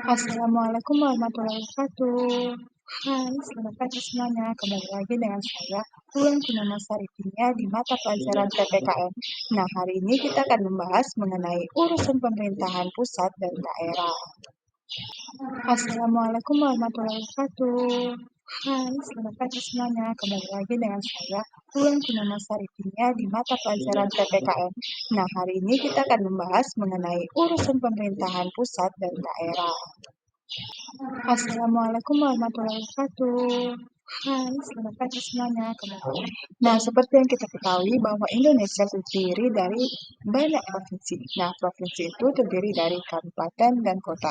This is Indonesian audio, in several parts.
Assalamualaikum warahmatullahi wabarakatuh. Hai, selamat pagi semuanya. Kembali lagi dengan saya, Ulan Purnama Sarifinia di mata pelajaran PPKN. Nah, hari ini kita akan membahas mengenai urusan pemerintahan pusat dan daerah. Assalamualaikum warahmatullahi wabarakatuh. Hai, selamat pagi semuanya. Kembali lagi dengan saya, Ulan Purnama Sarifinia di mata pelajaran PPKN. Nah, hari ini kita akan membahas mengenai urusan pemerintahan pusat dan daerah. Assalamualaikum warahmatullahi wabarakatuh. Hai, selamat pagi semuanya. Kembali. Nah, seperti yang kita ketahui bahwa Indonesia terdiri dari banyak provinsi. Nah, provinsi itu terdiri dari kabupaten dan kota.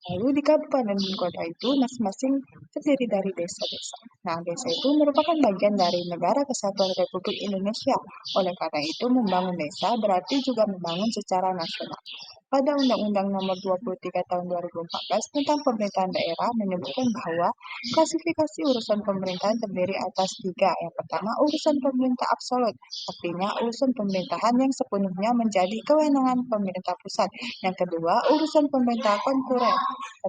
Lalu di kabupaten dan kota itu masing-masing terdiri dari desa-desa. Nah, desa itu merupakan bagian dari Negara Kesatuan Republik Indonesia. Oleh karena itu, membangun desa berarti juga membangun secara nasional. Pada Undang-Undang Nomor 23 Tahun 2014 tentang Pemerintahan Daerah menyebutkan bahwa klasifikasi urusan pemerintahan terdiri atas tiga. Yang pertama, urusan pemerintah absolut, artinya urusan pemerintahan yang sepenuhnya menjadi kewenangan pemerintah pusat. Yang kedua, urusan pemerintah konkuren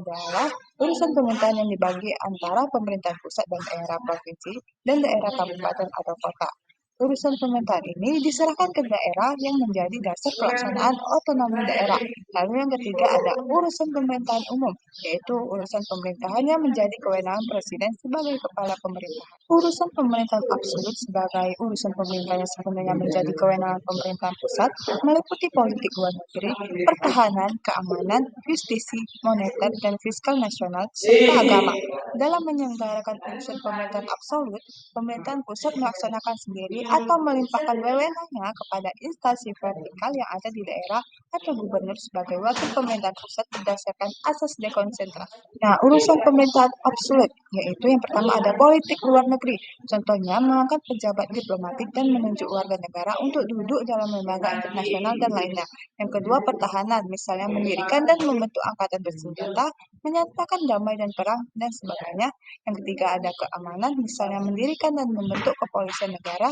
adalah urusan pemerintahan yang dibagi antara pemerintahan pusat dan daerah provinsi dan daerah kabupaten atau kota. Urusan pemerintahan ini diserahkan ke daerah yang menjadi dasar pelaksanaan otonomi daerah. Lalu yang ketiga ada urusan pemerintahan umum, yaitu urusan pemerintahan yang menjadi kewenangan presiden sebagai kepala pemerintahan. Urusan pemerintahan absolut sebagai urusan pemerintahan yang sepenuhnya menjadi kewenangan pemerintahan pusat meliputi politik luar negeri, pertahanan, keamanan, justisi, moneter, dan fiskal nasional, serta agama. Dalam menyelenggarakan urusan pemerintahan absolut, pemerintahan pusat melaksanakan sendiri atau melimpahkan wewenangnya kepada instansi vertikal yang ada di daerah atau gubernur sebagai wakil pemerintahan pusat berdasarkan asas dekonsentrasi. Nah, urusan pemerintahan absolut, yaitu yang pertama ada politik luar negeri. Contohnya, mengangkat pejabat diplomatik dan menunjuk warga negara untuk duduk dalam lembaga internasional dan lainnya. Yang kedua, pertahanan, misalnya mendirikan dan membentuk angkatan bersenjata, menyatakan damai dan perang, dan sebagainya. Yang ketiga ada keamanan, misalnya mendirikan dan membentuk kepolisian negara,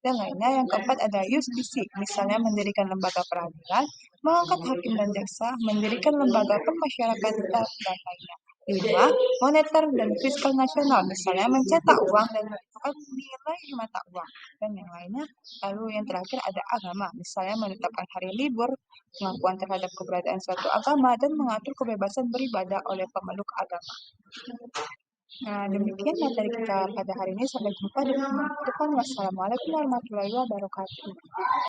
dan lainnya. Yang keempat ada justisi, misalnya mendirikan lembaga peradilan, mengangkat hakim dan jaksa, mendirikan lembaga permasyarakatan, dan lainnya. Lima, moneter dan fiskal nasional, misalnya mencetak uang dan menentukan nilai mata uang, dan yang lainnya. Lalu yang terakhir ada agama, misalnya menetapkan hari libur, pengakuan terhadap keberadaan suatu agama, dan mengatur kebebasan beribadah oleh pemeluk agama. Nah, demikian materi kita pada hari ini. Sampai jumpa di pertemuan ke depan. Wassalamualaikum warahmatullahi wabarakatuh.